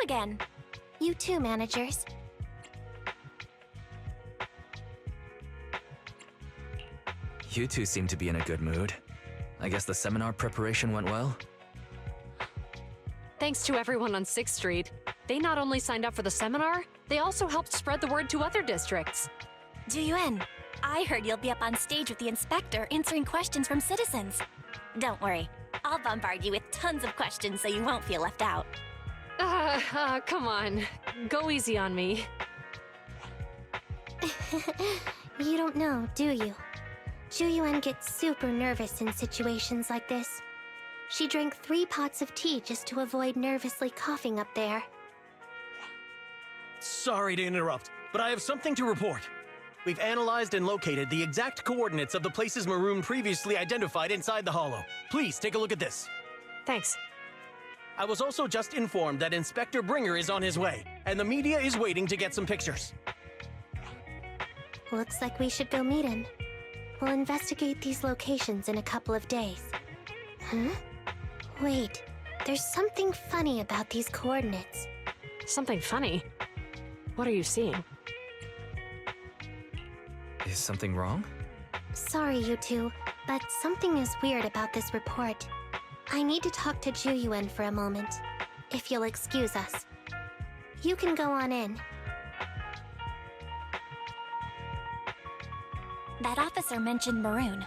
again. You too, managers. You two seem to be in a good mood. I guess the seminar preparation went well? Thanks to everyone on 6th Street. They not only signed up for the seminar, they also helped spread the word to other districts. Zhu, I heard you'll be up on stage with the inspector answering questions from citizens. Don't worry, I'll bombard you with tons of questions so you won't feel left out. Come on. Go easy on me. You don't know, do you? Zhu gets super nervous in situations like this. She drank 3 pots of tea just to avoid nervously coughing up there. Sorry to interrupt, but I have something to report. We've analyzed and located the exact coordinates of the places Maroon previously identified inside the Hollow. Please take a look at this. Thanks. I was also just informed that Inspector Bringer is on his way, and the media is waiting to get some pictures. Looks like we should go meet him. We'll investigate these locations in a couple of days. Huh? Wait, there's something funny about these coordinates. Something funny? What are you seeing? Is something wrong? Sorry, you two, but something is weird about this report. I need to talk to Zhu for a moment, if you'll excuse us. You can go on in. That officer mentioned Maroon.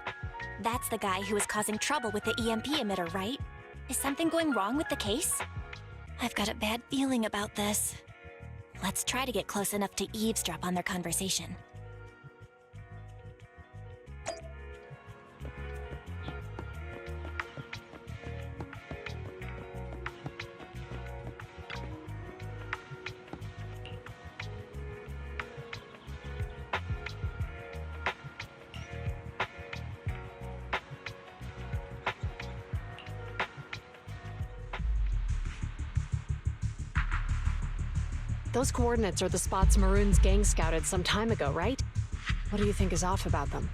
That's the guy who was causing trouble with the EMP emitter, right? Is something going wrong with the case? I've got a bad feeling about this. Let's try to get close enough to eavesdrop on their conversation. Those coordinates are the spots Maroon's gang scouted some time ago, right? What do you think is off about them?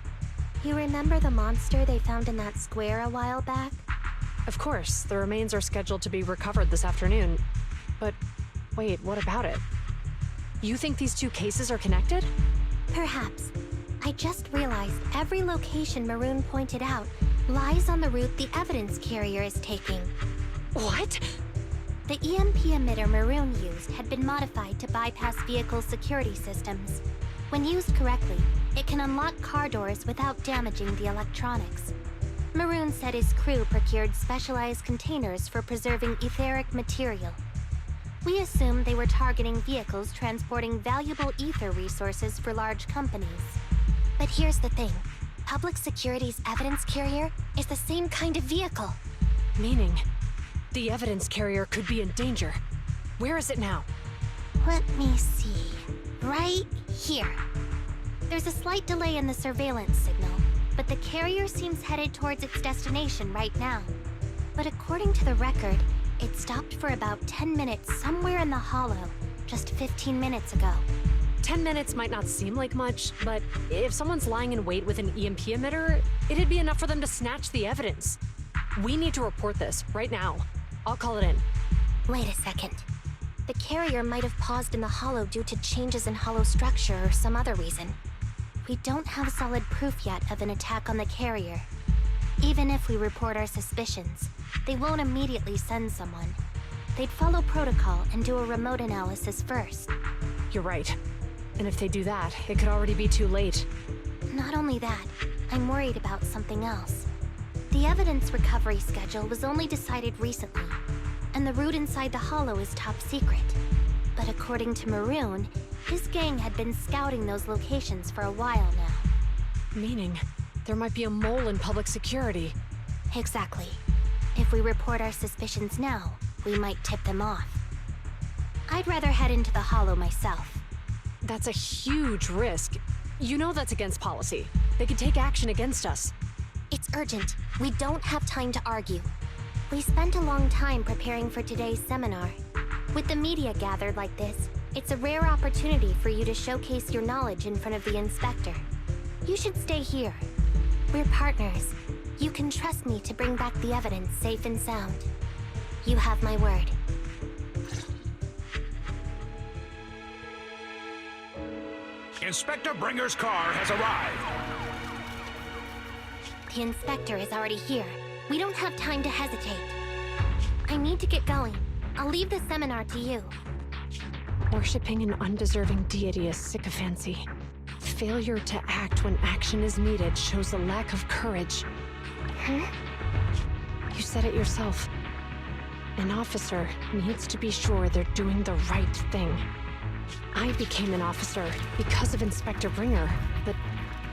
You remember the monster they found in that square a while back? Of course, the remains are scheduled to be recovered this afternoon. But wait, what about it? You think these two cases are connected? Perhaps. I just realized every location Maroon pointed out lies on the route the evidence carrier is taking. What? The EMP emitter Maroon used had been modified to bypass vehicle security systems. When used correctly, it can unlock car doors without damaging the electronics. Maroon said his crew procured specialized containers for preserving etheric material. We assumed they were targeting vehicles transporting valuable ether resources for large companies. But here's the thing. Public Security's evidence carrier is the same kind of vehicle. Meaning, the evidence carrier could be in danger. Where is it now? Let me see. Right here. There's a slight delay in the surveillance signal, but the carrier seems headed towards its destination right now. But according to the record, it stopped for about 10 minutes somewhere in the Hollow, just 15 minutes ago. 10 minutes might not seem like much, but if someone's lying in wait with an EMP emitter, it'd be enough for them to snatch the evidence. We need to report this right now. I'll call it in. Wait a second. The carrier might have paused in the Hollow due to changes in Hollow structure or some other reason. We don't have solid proof yet of an attack on the carrier. Even if we report our suspicions, they won't immediately send someone. They'd follow protocol and do a remote analysis first. You're right. And if they do that, it could already be too late. Not only that, I'm worried about something else. The evidence recovery schedule was only decided recently, and the route inside the Hollow is top secret. But according to Maroon, his gang had been scouting those locations for a while now. Meaning, there might be a mole in public security. Exactly. If we report our suspicions now, we might tip them off. I'd rather head into the Hollow myself. That's a huge risk. You know that's against policy. They could take action against us. It's urgent. We don't have time to argue. We spent a long time preparing for today's seminar. With the media gathered like this, it's a rare opportunity for you to showcase your knowledge in front of the inspector. You should stay here. We're partners. You can trust me to bring back the evidence safe and sound. You have my word. Inspector Bringer's car has arrived. The inspector is already here. We don't have time to hesitate. I need to get going. I'll leave the seminar to you. Worshipping an undeserving deity is sycophancy. Failure to act when action is needed shows a lack of courage. Huh? You said it yourself. An officer needs to be sure they're doing the right thing. I became an officer because of Inspector Bringer, but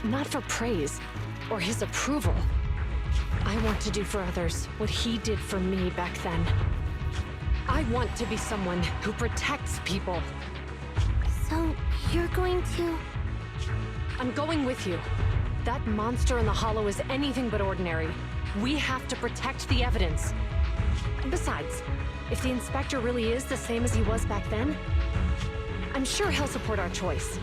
not for praise or his approval. I want to do for others what he did for me back then. I want to be someone who protects people. So, you're going to... I'm going with you. That monster in the hollow is anything but ordinary. We have to protect the evidence. Besides, if the inspector really is the same as he was back then, I'm sure he'll support our choice.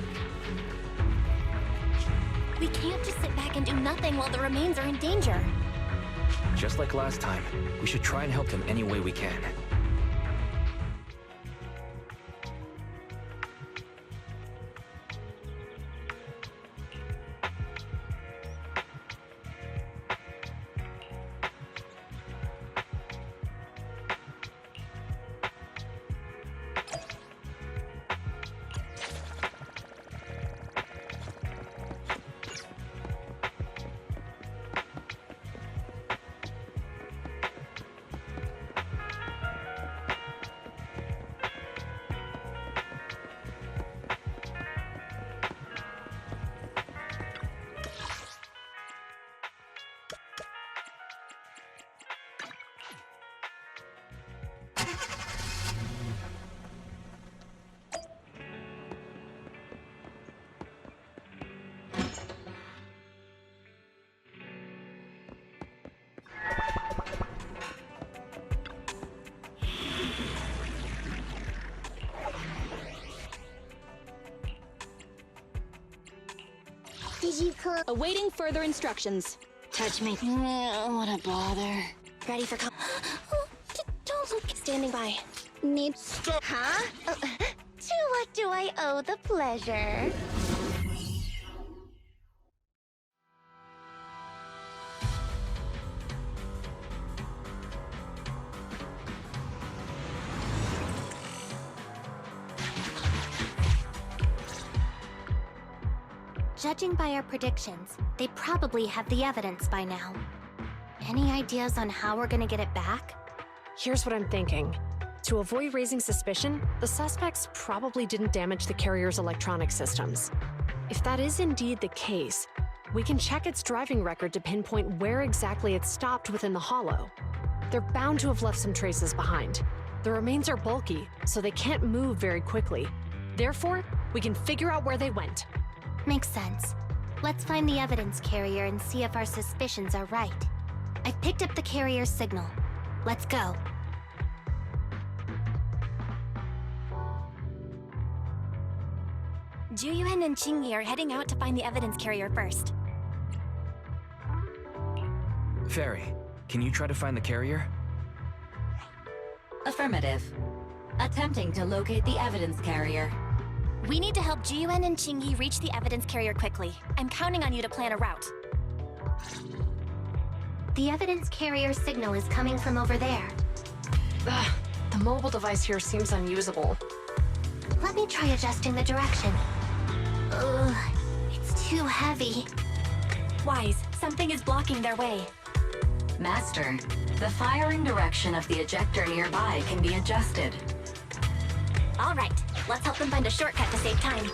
We can't just sit back and do nothing while the remains are in danger. Just like last time, we should try and help them any way we can. Did you call? Awaiting further instructions. Touch me. What a bother. Ready for Don't look. Standing by. Need. Huh? To what do I owe the pleasure? Judging by our predictions, they probably have the evidence by now. Any ideas on how we're gonna get it back? Here's what I'm thinking. To avoid raising suspicion, the suspects probably didn't damage the carrier's electronic systems. If that is indeed the case, we can check its driving record to pinpoint where exactly it stopped within the hollow. They're bound to have left some traces behind. The remains are bulky, so they can't move very quickly. Therefore, we can figure out where they went. Makes sense. Let's find the evidence carrier and see if our suspicions are right. I've picked up the carrier's signal. Let's go. Juyuan and Qingyi are heading out to find the evidence carrier first. Fairy, can you try to find the carrier? Affirmative. Attempting to locate the evidence carrier. We need to help Juyuan and Qingyi reach the evidence carrier quickly. I'm counting on you to plan a route. The evidence carrier signal is coming from over there. Ugh, the mobile device here seems unusable. Let me try adjusting the direction. Ugh, it's too heavy. Wise, something is blocking their way. Master, the firing direction of the ejector nearby can be adjusted. All right, let's help them find a shortcut to save time.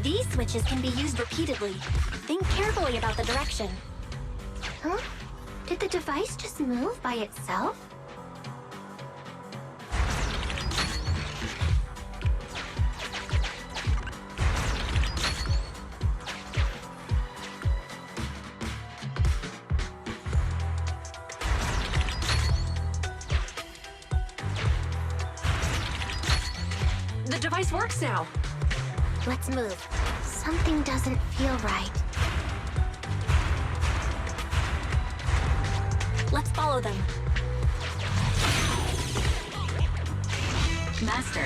These switches can be used repeatedly. Think carefully about the direction. Huh? Did the device just move by itself? The device works now. Let's move. Something doesn't feel right. Let's follow them. Master,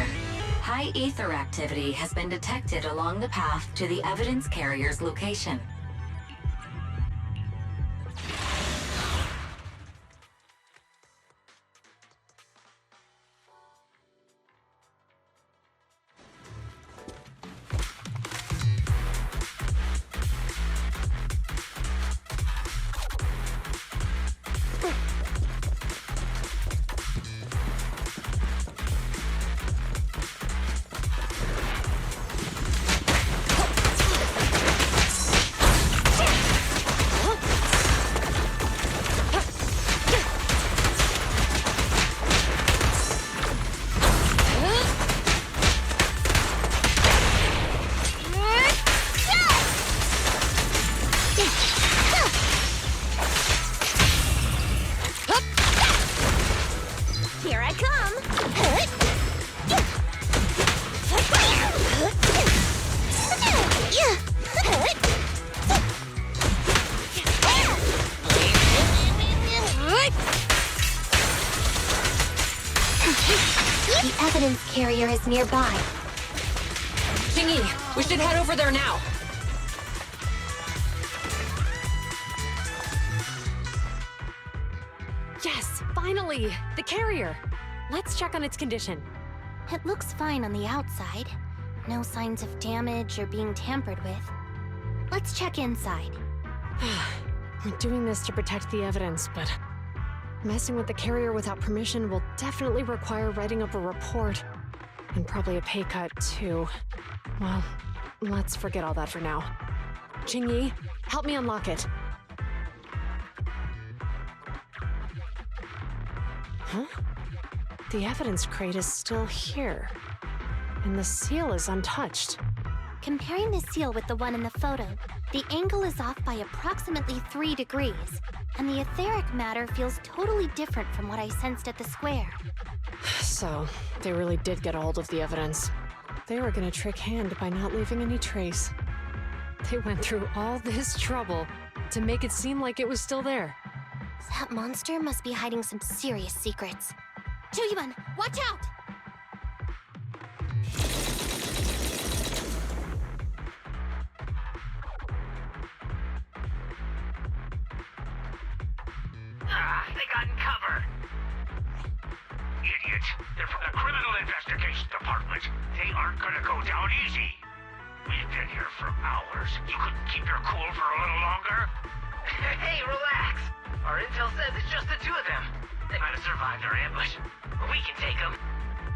High ether activity has been detected along the path to the evidence carrier's location. Here I come! The evidence carrier is nearby. Jingy, we should head over there now. Yes, finally! The carrier! Let's check on its condition. It looks fine on the outside. No signs of damage or being tampered with. Let's check inside. We're doing this to protect the evidence, but messing with the carrier without permission will definitely require writing up a report. And probably a pay cut, too. Well, let's forget all that for now. Jingy, help me unlock it. Huh? The evidence crate is still here. And the seal is untouched. Comparing the seal with the one in the photo, the angle is off by approximately 3 degrees, and the etheric matter feels totally different from what I sensed at the square. So, they really did get a hold of the evidence. They were gonna trick Hand by not leaving any trace. They went through all this trouble to make it seem like it was still there. That monster must be hiding some serious secrets. Chuyuan, watch out! They got in cover. Idiots. They're from the Criminal Investigation Department. They aren't gonna go down easy. We've been here for hours. You couldn't keep your cool for a little longer? Hey, relax. Our intel says it's just the two of them. They might have survived our ambush. But we can take them.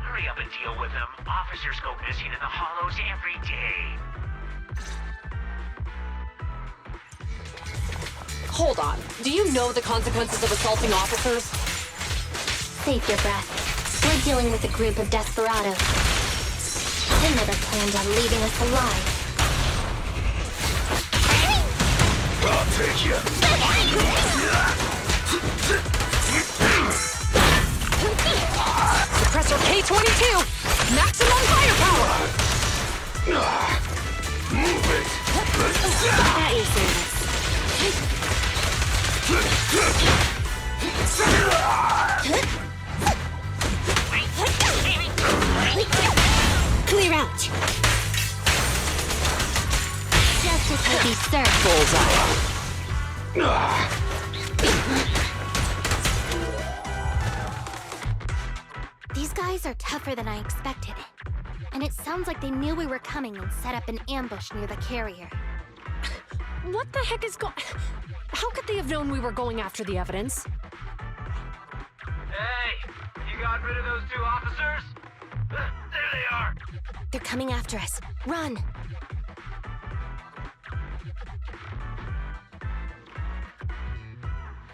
Hurry up and deal with them. Officers go missing in the hollows every day. Hold on. Do you know the consequences of assaulting officers? Save your breath. We're dealing with a group of desperados. They never planned on leaving us alive. I'll take you. Suppressor K-22! Maximum firepower! Move it. That is Zenless. Clear out. Justice will be served. These guys are tougher than I expected. And it sounds like they knew we were coming and set up an ambush near the carrier. What the heck is going... How could they have known we were going after the evidence? Hey, you got rid of those two officers? There they are. They're coming after us. Run!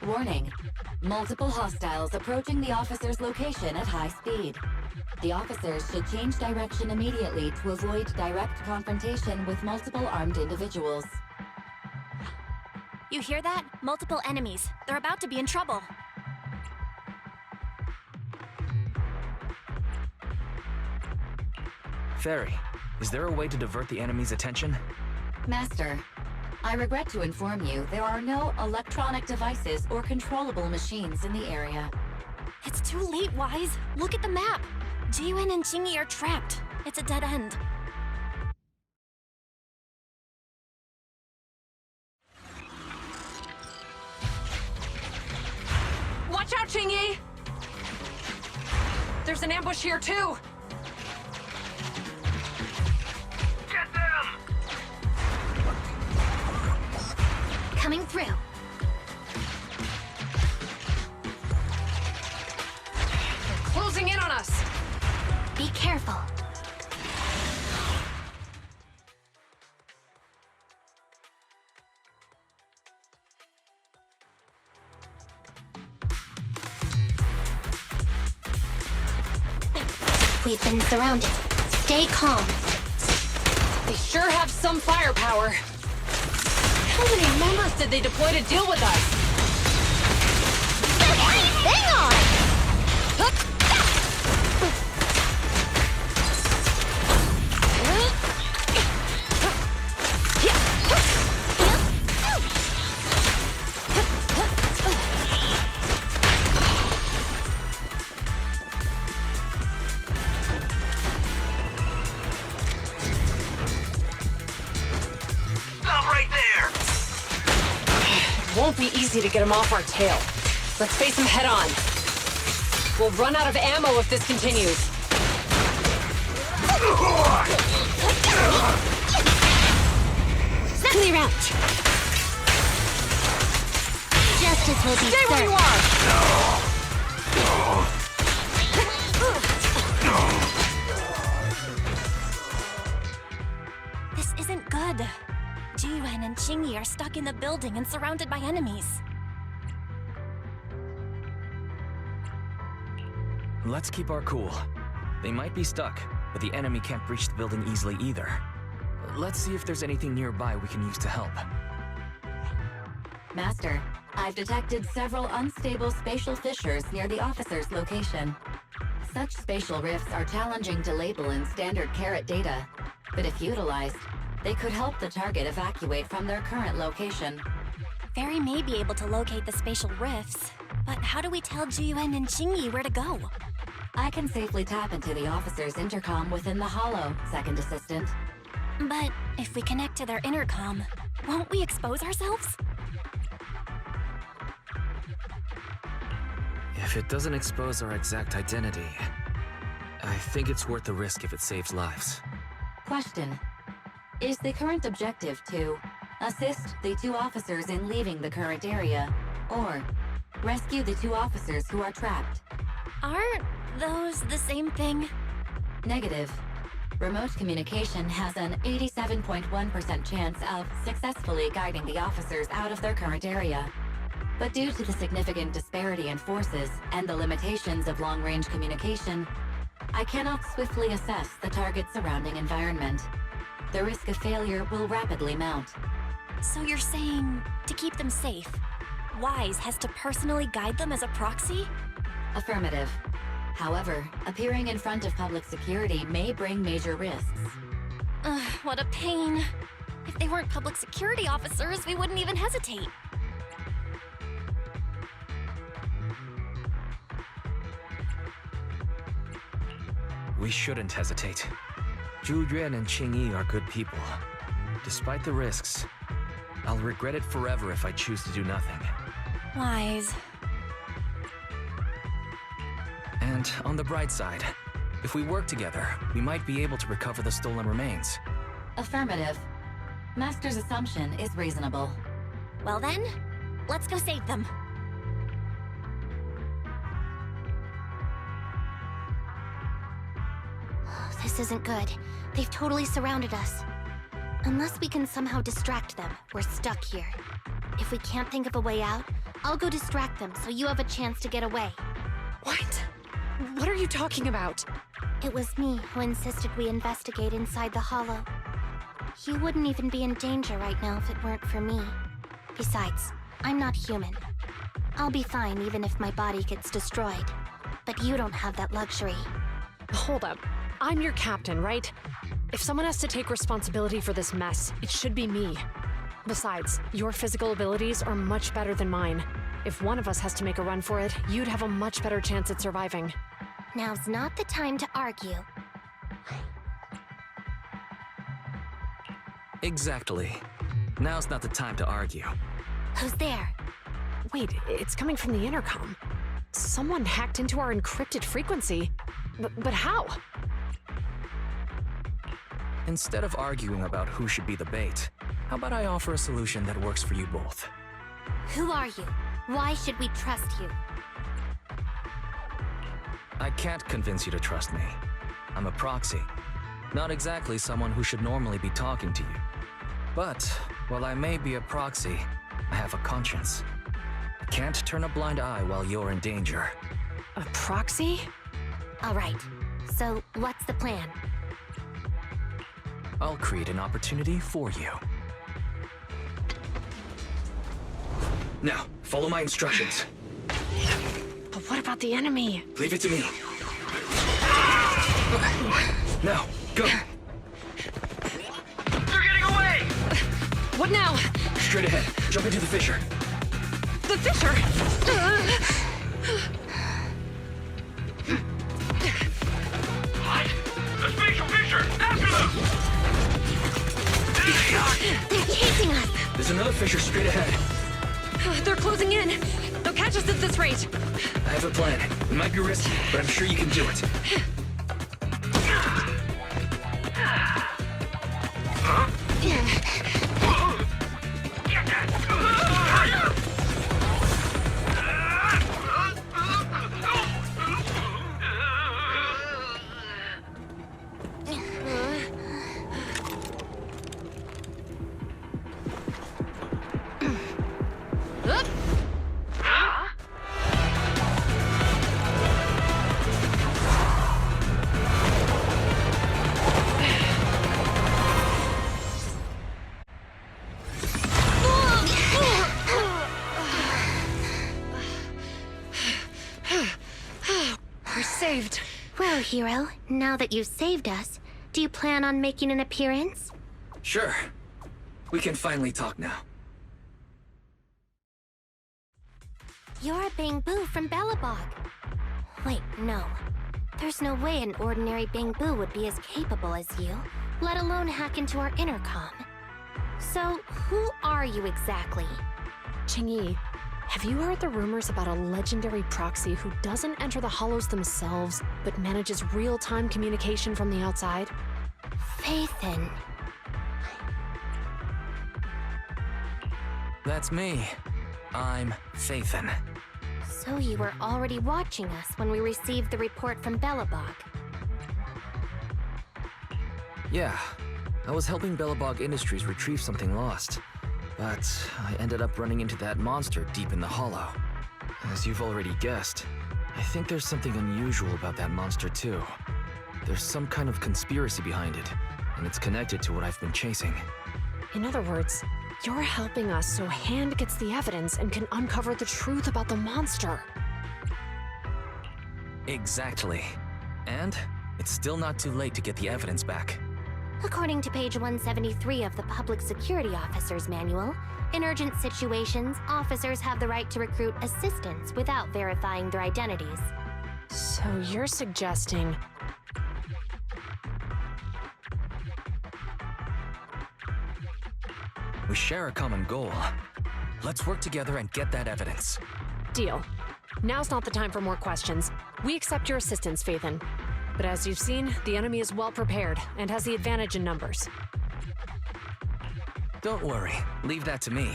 Warning. Multiple hostiles approaching the officer's location at high speed. The officers should change direction immediately to avoid direct confrontation with multiple armed individuals. You hear that? Multiple enemies. They're about to be in trouble. Fairy, is there a way to divert the enemy's attention? Master, I regret to inform you there are no electronic devices or controllable machines in the area. It's too late, Wise. Look at the map. Jiwen and Jingy are trapped. It's a dead end. Watch out, Qingyi! There's an ambush here, too! Get them! Coming through. They're closing in on us! Be careful. We've been surrounded. Stay calm. They sure have some firepower. How many members did they deploy to deal with us? Hang on! Stop right there! Won't be easy to get them off our tail. Let's face them head on. We'll run out of ammo if this continues. Clear out. Justice will be Stay where you served. are! This isn't good. Jiyuan and Qingyi are stuck in the building and surrounded by enemies. Let's keep our cool. They might be stuck, but the enemy can't breach the building easily either. Let's see if there's anything nearby we can use to help. Master, I've detected several unstable spatial fissures near the officer's location. Such spatial rifts are challenging to label in standard carat data, but if utilized, they could help the target evacuate from their current location. Fairy may be able to locate the spatial rifts, but how do we tell Jiyuan and Qingyi where to go? I can safely tap into the officer's intercom within the hollow, Second Assistant. But if we connect to their intercom, won't we expose ourselves? If it doesn't expose our exact identity, I think it's worth the risk if it saves lives. Question. Is the current objective to assist the two officers in leaving the current area, or rescue the two officers who are trapped? Aren't those the same thing? Negative. Remote communication has an 87.1% chance of successfully guiding the officers out of their current area. But due to the significant disparity in forces and the limitations of long-range communication, I cannot swiftly assess the target's surrounding environment. The risk of failure will rapidly mount. So you're saying, to keep them safe, Wise has to personally guide them as a proxy? Affirmative. However, appearing in front of public security may bring major risks. Ugh, what a pain. If they weren't public security officers, we wouldn't even hesitate. We shouldn't hesitate. Zhu Yuan and Qingyi are good people. Despite the risks, I'll regret it forever if I choose to do nothing. Wise. And on the bright side, if we work together, we might be able to recover the stolen remains. Affirmative. Master's assumption is reasonable. Well then, let's go save them. This isn't good. They've totally surrounded us. Unless we can somehow distract them, we're stuck here. If we can't think of a way out, I'll go distract them so you have a chance to get away. What? What are you talking about? It was me who insisted we investigate inside the hollow. You wouldn't even be in danger right now if it weren't for me. Besides, I'm not human. I'll be fine even if my body gets destroyed. But you don't have that luxury. Hold up. I'm your captain, right? If someone has to take responsibility for this mess, it should be me. Besides, your physical abilities are much better than mine. If one of us has to make a run for it, you'd have a much better chance at surviving. Now's not the time to argue. Exactly. Now's not the time to argue. Who's there? Wait, it's coming from the intercom. Someone hacked into our encrypted frequency. But how? Instead of arguing about who should be the bait, how about I offer a solution that works for you both? Who are you? Why should we trust you? I can't convince you to trust me. I'm a proxy. Not exactly someone who should normally be talking to you. But, while I may be a proxy, I have a conscience. I can't turn a blind eye while you're in danger. A proxy? All right. So, what's the plan? I'll create an opportunity for you. Now, follow my instructions. But what about the enemy? Leave it to me. Now, go! They're getting away! What now? Straight ahead. Jump into the fissure. The fissure! What? The spatial fissure! After them! They're chasing us! There's another fissure straight ahead. They're closing in. They'll catch us at this rate. I have a plan. It might be risky, but I'm sure you can do it. We're saved. Well, hero, now that you've saved us, do you plan on making an appearance? Sure. We can finally talk now. You're a Bangbu from Belobog. Wait, no. There's no way an ordinary Bangbu would be as capable as you, let alone hack into our intercom. So, who are you exactly? Qingyi, have you heard the rumors about a legendary proxy who doesn't enter the hollows themselves, but manages real-time communication from the outside? Faithin. That's me. I'm Faithin. So you were already watching us when we received the report from Belobog. Yeah. I was helping Belobog Industries retrieve something lost. But I ended up running into that monster deep in the hollow. As you've already guessed, I think there's something unusual about that monster too. There's some kind of conspiracy behind it, and it's connected to what I've been chasing. In other words, you're helping us so Hand gets the evidence and can uncover the truth about the monster. Exactly. And it's still not too late to get the evidence back. According to page 173 of the Public Security Officer's Manual, in urgent situations, officers have the right to recruit assistants without verifying their identities. So you're suggesting... We share a common goal. Let's work together and get that evidence. Deal. Now's not the time for more questions. We accept your assistance, Faithin. But as you've seen, the enemy is well prepared and has the advantage in numbers. Don't worry, leave that to me.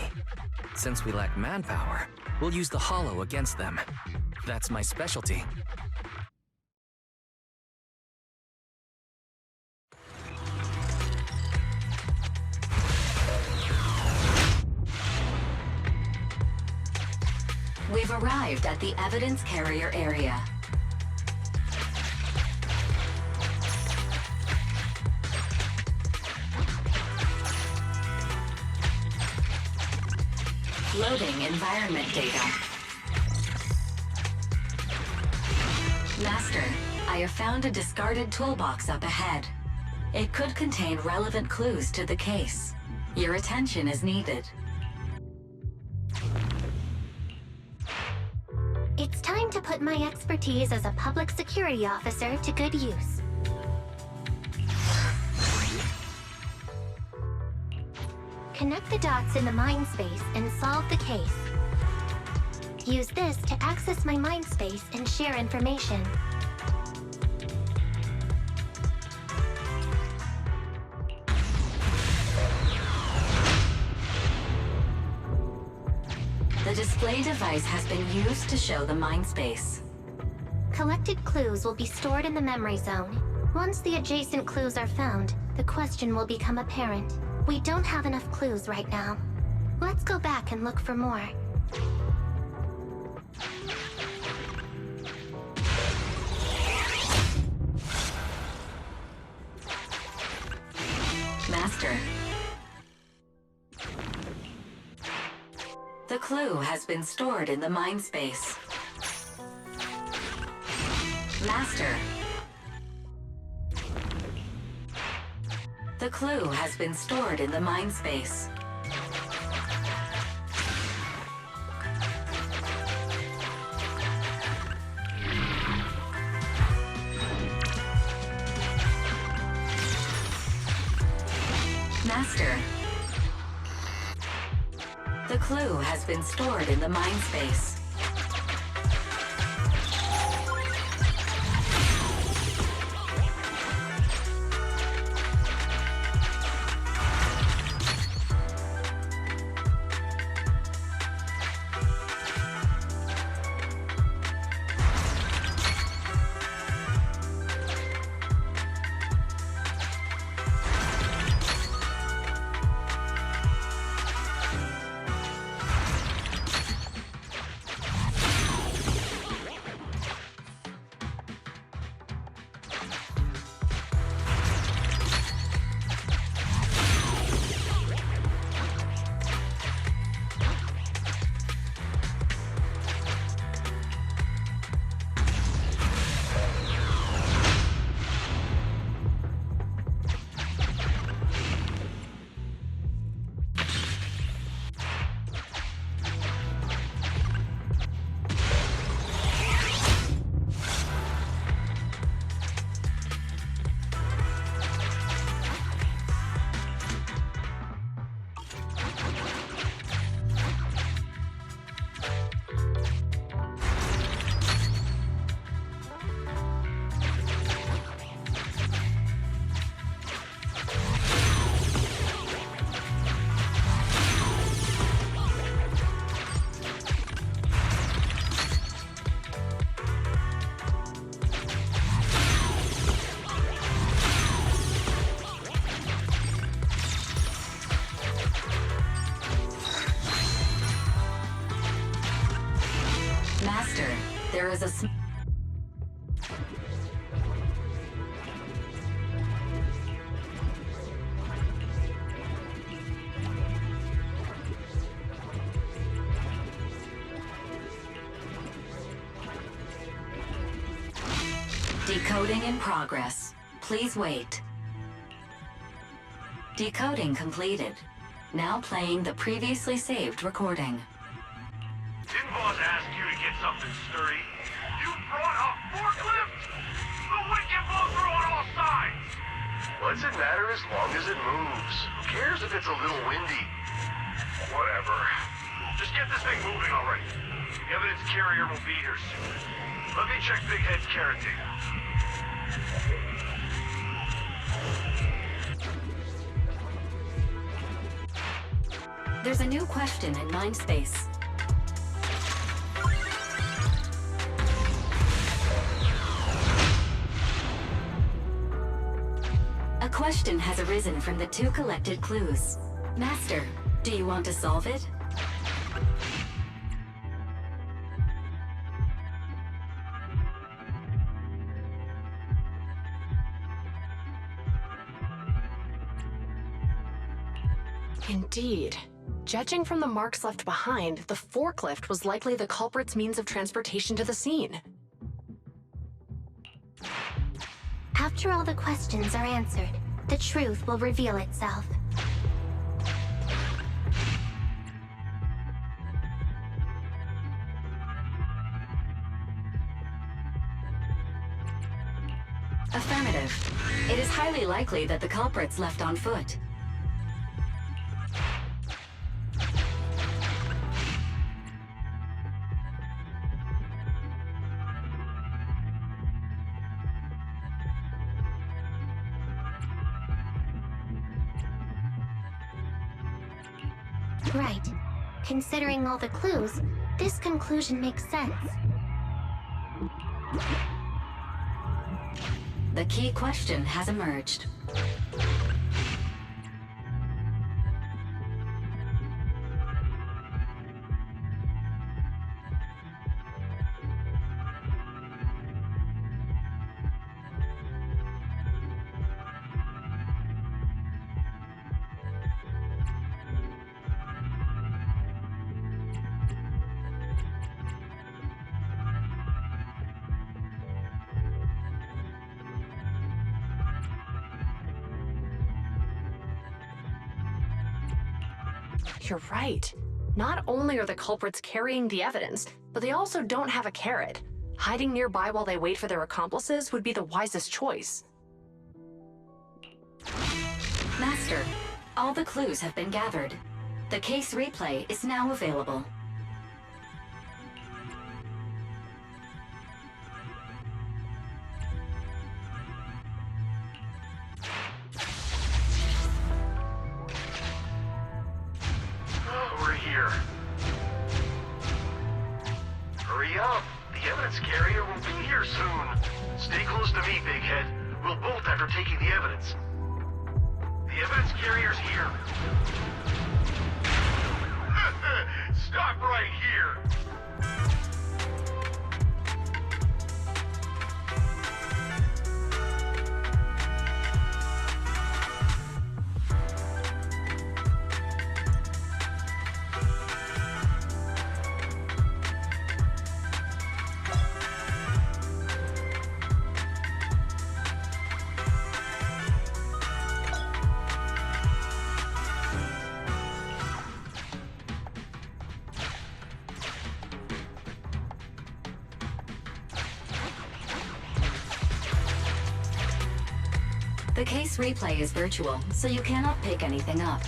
Since we lack manpower, we'll use the hollow against them. That's my specialty. We've arrived at the evidence carrier area. Loading environment data. Master, I have found a discarded toolbox up ahead. It could contain relevant clues to the case. Your attention is needed. It's time to put my expertise as a public security officer to good use. Connect the dots in the mind space and solve the case. Use this to access my mind space and share information. The display device has been used to show the mind space. Collected clues will be stored in the memory zone. Once the adjacent clues are found, the question will become apparent. We don't have enough clues right now. Let's go back and look for more. Master. The clue has been stored in the mind space. Master. The clue has been stored in the mind space. Master. The clue has been stored in the mind space. Master, there is a Decoding in progress. Please wait. Decoding completed. Now playing the previously saved recording. Didn't boss ask you to get something sturdy? You brought a forklift? The wind can blow through on all sides! What's it matter as long as it moves? Who cares if it's a little windy? Whatever. Just get this thing moving already. The evidence carrier will be here soon. Let me check Big Head's carrot data. There's a new question in mind space. A question has arisen from the two collected clues. Master, do you want to solve it? Indeed. Judging from the marks left behind, the forklift was likely the culprit's means of transportation to the scene. After all the questions are answered, the truth will reveal itself. Affirmative. It is highly likely that the culprit's left on foot. Right. Considering all the clues, this conclusion makes sense. The key question has emerged. You're right. Not only are the culprits carrying the evidence, but they also don't have a carrot. Hiding nearby while they wait for their accomplices would be the wisest choice. Master, all the clues have been gathered. The case replay is now available. We're here. Hurry up! The evidence carrier will be here soon. Stay close to me, Big Head. We'll bolt after taking the evidence. The evidence carrier's here. Stop right here! The case replay is virtual, so you cannot pick anything up.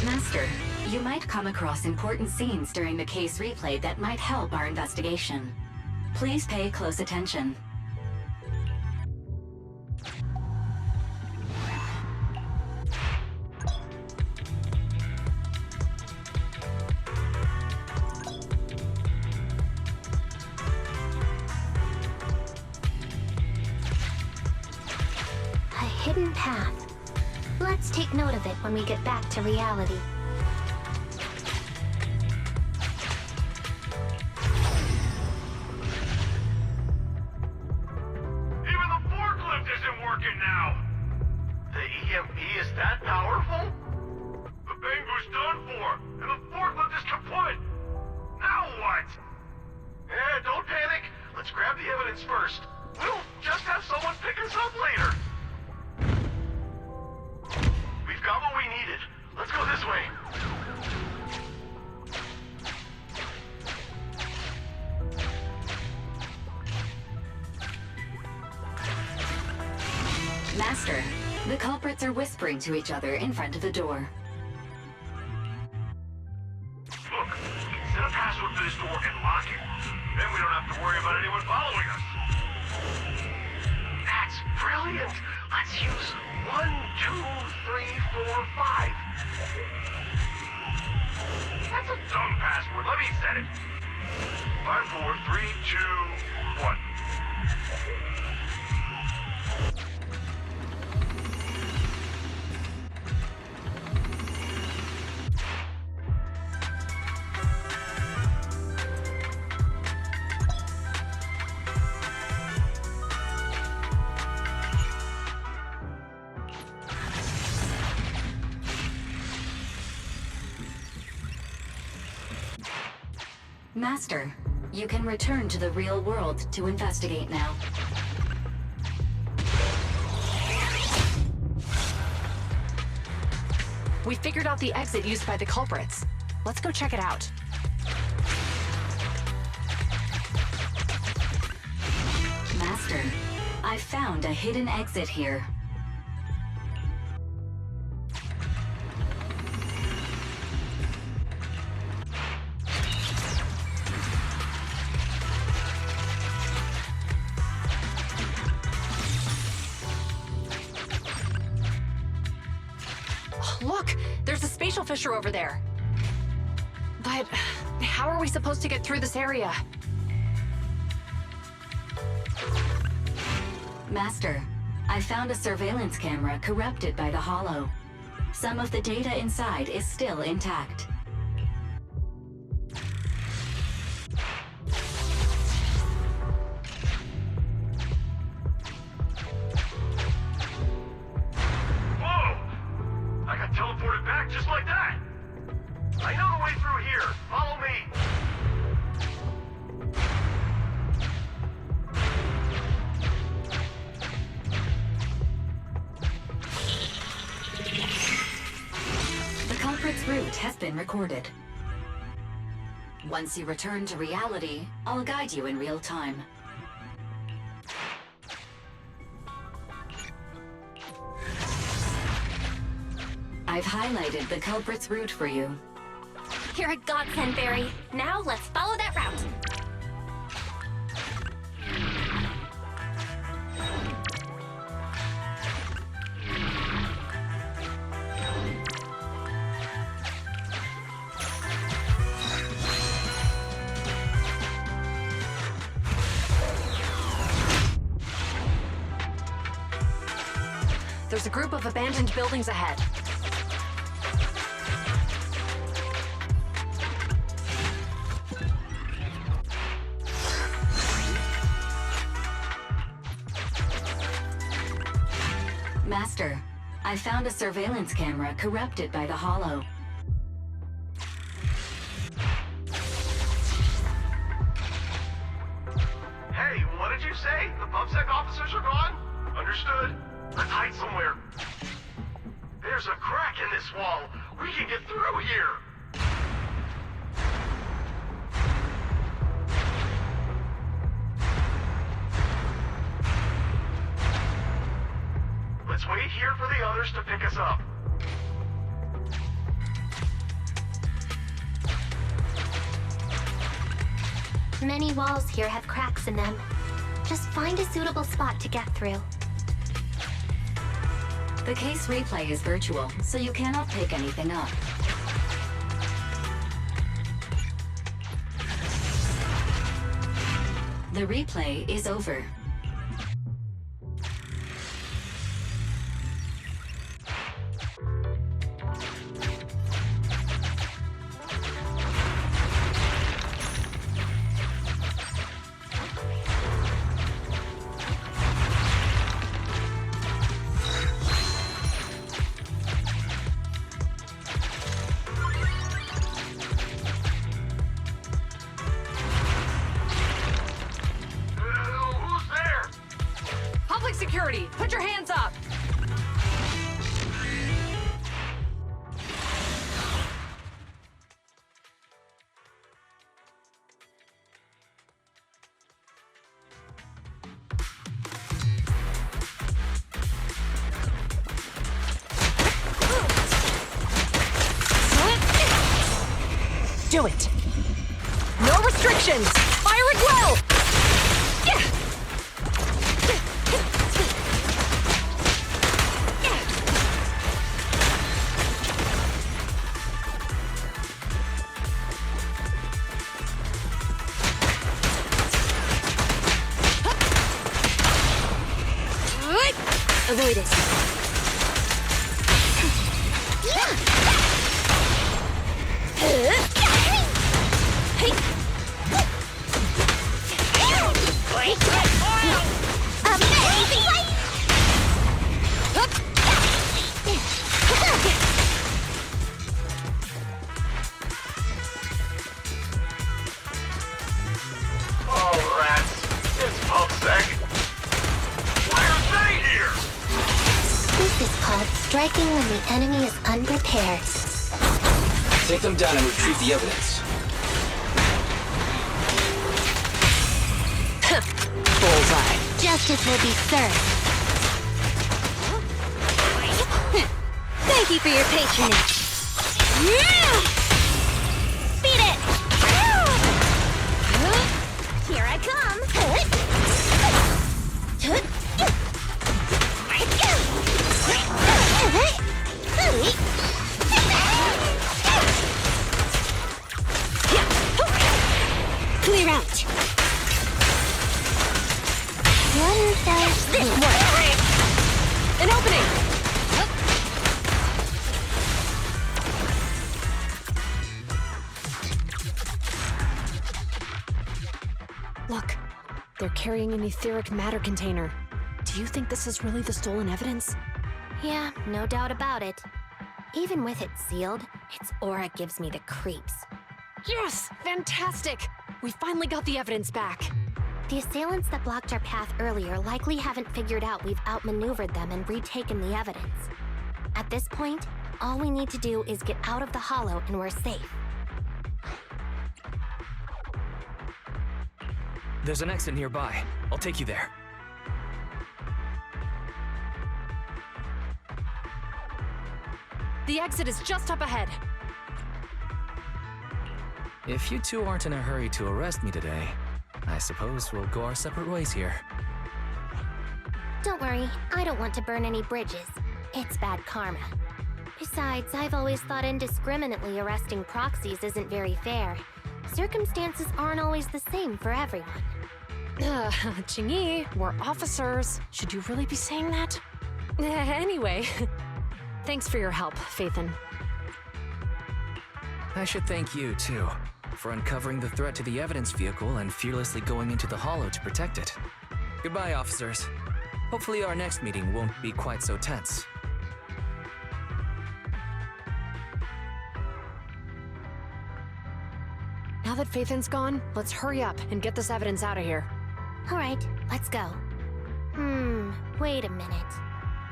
Master, you might come across important scenes during the case replay that might help our investigation. Please pay close attention. A hidden path. Let's take note of it when we get back to reality. Even the forklift isn't working now! The EMP is that powerful? The Bangu's done for, and the forklift is kaput! Now what? Don't panic. Let's grab the evidence first. We'll just have someone pick us up later. We've got what we needed. Let's go this way. Master, the culprits are whispering to each other in front of the door. Look, set a password for this door and lock it. Then we don't have to worry about anyone following us. That's brilliant. Let's use 1, 2, 3, 4, 5. That's a dumb password. Let me set it. 5, 4, 3, 2, 1. Master, you can return to the real world to investigate now. We figured out the exit used by the culprits. Let's go check it out. Master, I found a hidden exit here. Look, there's a spatial fissure over there. But how are we supposed to get through this area? Master, I found a surveillance camera corrupted by the Hollow. Some of the data inside is still intact. Whoa! I got teleported back just like that! I know the way through here. Follow me. The culprit's route has been recorded. Once you return to reality, I'll guide you in real time. I've highlighted the culprit's route for you. You're a godsend, Barry. Now let's follow that route. There's a group of abandoned buildings ahead. Master, I found a surveillance camera corrupted by the Hollow. Hey, what did you say? The PubSec officers are gone? Understood. Let's hide somewhere. There's a crack in this wall. We can get through here. Let's wait here for the others to pick us up. Many walls here have cracks in them. Just find a suitable spot to get through. The case replay is virtual, so you cannot pick anything up. The replay is over. Who's there? Public security, put your hands up! Do it! No restrictions! Fire at will! Avoid it. Oh, rats. It's PubSec. Why are they here? striking when the enemy is unprepared. Take them down and retrieve the evidence. Bullseye. Justice will be served. Thank you for your patronage. Beat it! Here I come! Clear out! One does this one! An opening! Look, they're carrying an etheric matter container. Do you think this is really the stolen evidence? Yeah, no doubt about it. Even with it sealed, its aura gives me the creeps. Yes! Fantastic! We finally got the evidence back. The assailants that blocked our path earlier likely haven't figured out we've outmaneuvered them and retaken the evidence. At this point, all we need to do is get out of the hollow and we're safe. There's an exit nearby. I'll take you there. The exit is just up ahead. If you two aren't in a hurry to arrest me today, I suppose we'll go our separate ways here. Don't worry, I don't want to burn any bridges. It's bad karma. Besides, I've always thought indiscriminately arresting proxies isn't very fair. Circumstances aren't always the same for everyone. Chingy, we're officers. Should you really be saying that? Anyway, thanks for your help, Phaethon. I should thank you, too, for uncovering the threat to the evidence vehicle and fearlessly going into the hollow to protect it. Goodbye, officers. Hopefully our next meeting won't be quite so tense. Now that Phaethon's gone, let's hurry up and get this evidence out of here. All right, let's go. Wait a minute.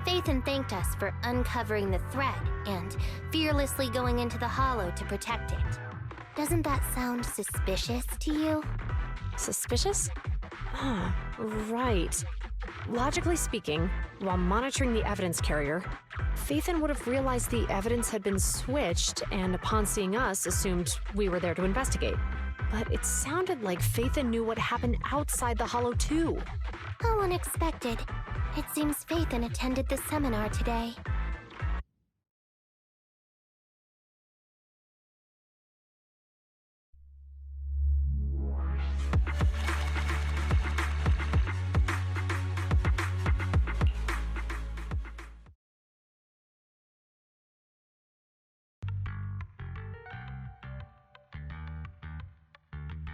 Phaethon thanked us for uncovering the threat and fearlessly going into the hollow to protect it. Doesn't that sound suspicious to you? Suspicious? Right. Logically speaking, while monitoring the evidence carrier, Phaethon would have realized the evidence had been switched and upon seeing us assumed we were there to investigate. But it sounded like Phaethon knew what happened outside the hollow too. How unexpected. It seems Phaethon attended the seminar today.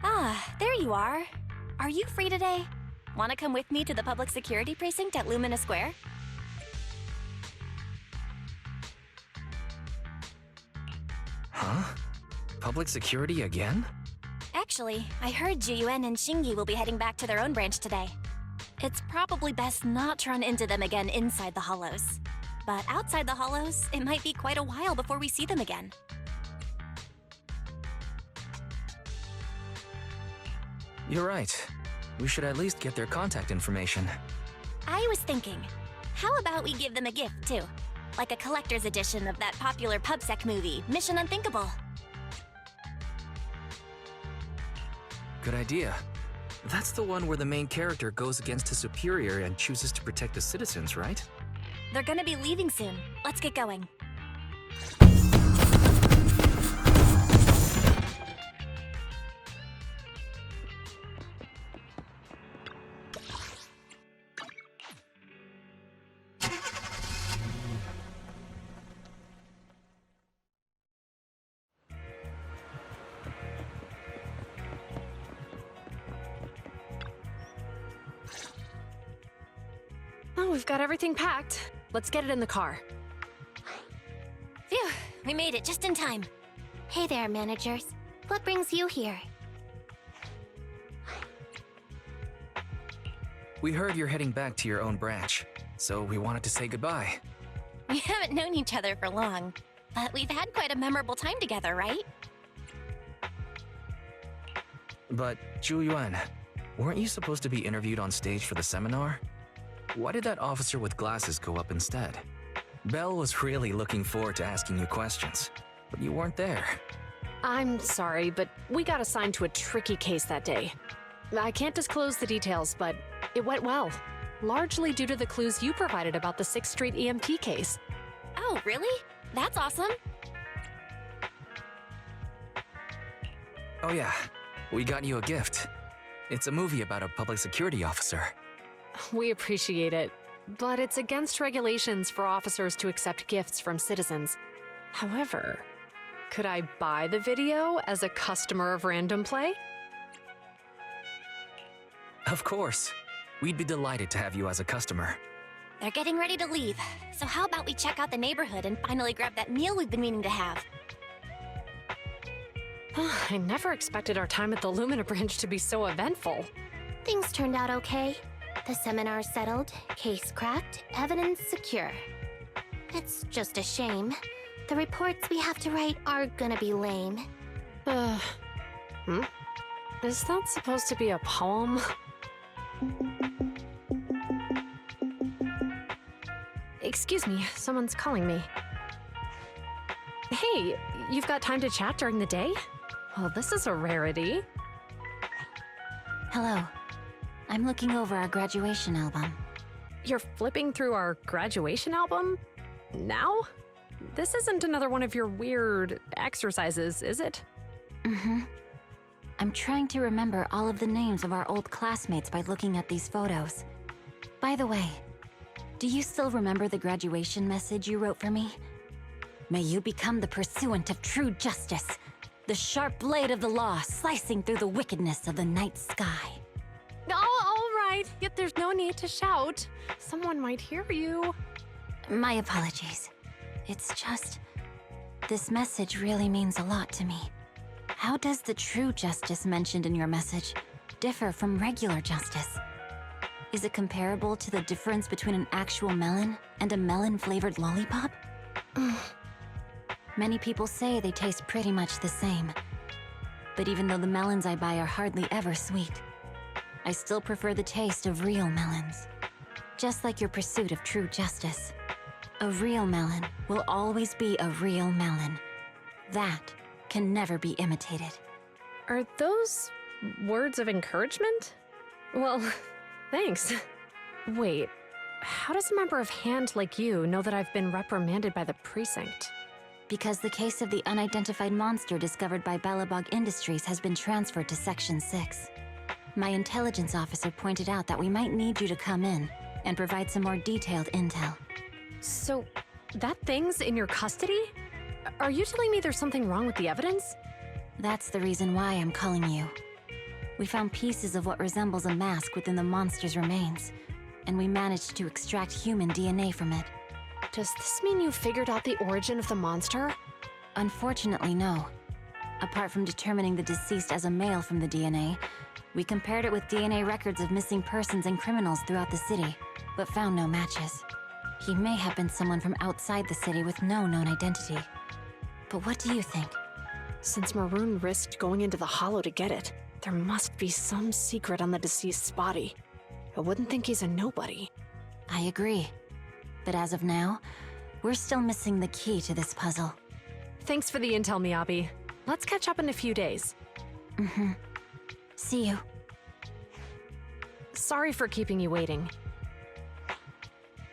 Ah, there you are. Are you free today? Want to come with me to the public security precinct at Lumina Square? Huh? Public security again? Actually, I heard Jiyuan and Shingi will be heading back to their own branch today. It's probably best not to run into them again inside the hollows. But outside the hollows, it might be quite a while before we see them again. You're right. We should at least get their contact information. I was thinking, how about we give them a gift, too? Like a collector's edition of that popular PubSec movie, Mission Unthinkable. Good idea. That's the one where the main character goes against his superior and chooses to protect the citizens, right? They're gonna be leaving soon. Let's get going. Oh, we've got everything packed. Let's get it in the car. Phew, we made it just in time. Hey there, managers. What brings you here? We heard you're heading back to your own branch, so we wanted to say goodbye. We haven't known each other for long, but we've had quite a memorable time together, right? But, Zhu Yuan, weren't you supposed to be interviewed on stage for the seminar? Why did that officer with glasses go up instead? Belle was really looking forward to asking you questions, but you weren't there. I'm sorry, but we got assigned to a tricky case that day. I can't disclose the details, but it went well. Largely due to the clues you provided about the 6th Street EMP case. Oh, really? That's awesome. Oh yeah, we got you a gift. It's a movie about a public security officer. We appreciate it, but it's against regulations for officers to accept gifts from citizens. However, could I buy the video as a customer of Random Play? Of course. We'd be delighted to have you as a customer. They're getting ready to leave, so how about we check out the neighborhood and finally grab that meal we've been meaning to have? I never expected our time at the Lumina Branch to be so eventful. Things turned out okay. The seminar settled, case cracked, evidence secure. It's just a shame. The reports we have to write are gonna be lame. Is that supposed to be a poem? Excuse me, someone's calling me. Hey, you've got time to chat during the day? Well, this is a rarity. Hello. I'm looking over our graduation album. You're flipping through our graduation album? Now? This isn't another one of your weird exercises, is it? Mm-hmm. I'm trying to remember all of the names of our old classmates by looking at these photos. By the way, do you still remember the graduation message you wrote for me? May you become the pursuant of true justice, the sharp blade of the law slicing through the wickedness of the night sky. Oh, all right. Yet there's no need to shout. Someone might hear you. My apologies. It's just... this message really means a lot to me. How does the true justice mentioned in your message differ from regular justice? Is it comparable to the difference between an actual melon and a melon-flavored lollipop? Many people say they taste pretty much the same. But even though the melons I buy are hardly ever sweet, I still prefer the taste of real melons. Just like your pursuit of true justice. A real melon will always be a real melon. That can never be imitated. Are those words of encouragement? Well, thanks. Wait, how does a member of HAND like you know that I've been reprimanded by the precinct? Because the case of the unidentified monster discovered by Belobog Industries has been transferred to Section 6. My intelligence officer pointed out that we might need you to come in and provide some more detailed intel. So, that thing's in your custody? Are you telling me there's something wrong with the evidence? That's the reason why I'm calling you. We found pieces of what resembles a mask within the monster's remains, and we managed to extract human DNA from it. Does this mean you figured out the origin of the monster? Unfortunately, no. Apart from determining the deceased as a male from the DNA, we compared it with DNA records of missing persons and criminals throughout the city, but found no matches. He may have been someone from outside the city with no known identity. But what do you think? Since Maroon risked going into the Hollow to get it, there must be some secret on the deceased's body. I wouldn't think he's a nobody. I agree. But as of now, we're still missing the key to this puzzle. Thanks for the intel, Miyabi. Let's catch up in a few days. Mm-hmm. See you. Sorry for keeping you waiting.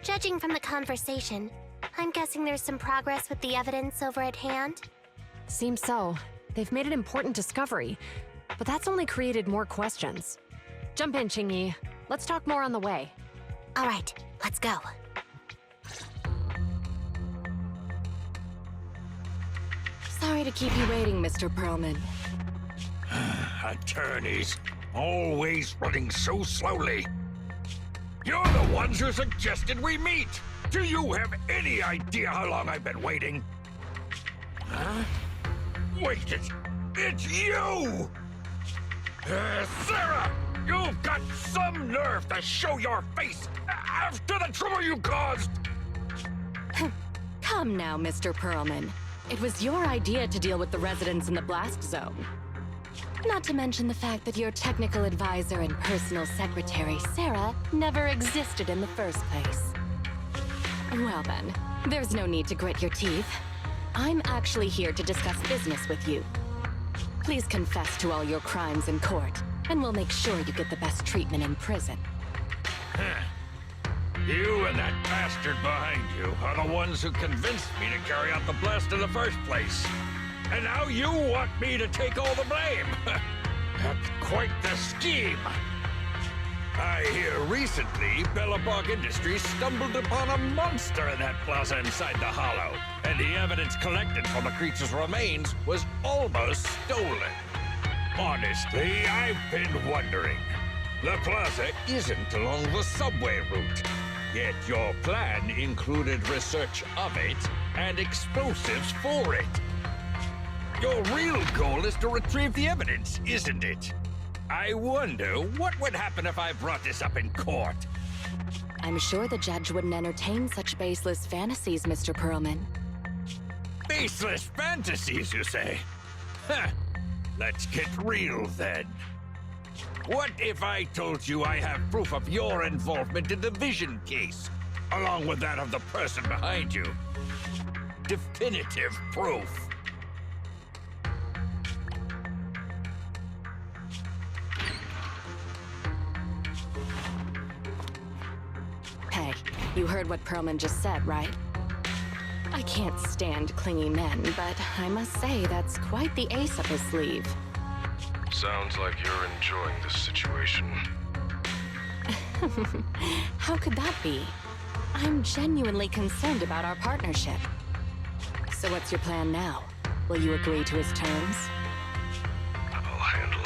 Judging from the conversation, I'm guessing there's some progress with the evidence over at HAND? Seems so. They've made an important discovery, but that's only created more questions. Jump in, Qingyi. Let's talk more on the way. All right, let's go. Sorry to keep you waiting, Mr. Perlman. Attorneys, always running so slowly. You're the ones who suggested we meet. Do you have any idea how long I've been waiting? Huh? Wait, it's you! Sarah! You've got some nerve to show your face after the trouble you caused! Come now, Mr. Perlman. It was your idea to deal with the residents in the blast zone. Not to mention the fact that your technical advisor and personal secretary, Sarah, never existed in the first place. Well then, there's no need to grit your teeth. I'm actually here to discuss business with you. Please confess to all your crimes in court, and we'll make sure you get the best treatment in prison. You and that bastard behind you are the ones who convinced me to carry out the blast in the first place. And now you want me to take all the blame. That's quite the scheme. I hear recently Bellabog Industries stumbled upon a monster in that plaza inside the hollow, and the evidence collected from the creature's remains was almost stolen. Honestly, I've been wondering. The plaza isn't along the subway route, yet your plan included research of it and explosives for it. Your real goal is to retrieve the evidence, isn't it? I wonder what would happen if I brought this up in court. I'm sure the judge wouldn't entertain such baseless fantasies, Mr. Perlman. Baseless fantasies, you say? Huh. Let's get real, then. What if I told you I have proof of your involvement in the Vision case, along with that of the person behind you? Definitive proof. Hey, you heard what Perlman just said, right? I can't stand clingy men, but I must say that's quite the ace up his sleeve. Sounds like you're enjoying this situation. How could that be? I'm genuinely concerned about our partnership. So what's your plan now? Will you agree to his terms? I'll handle it.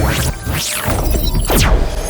What?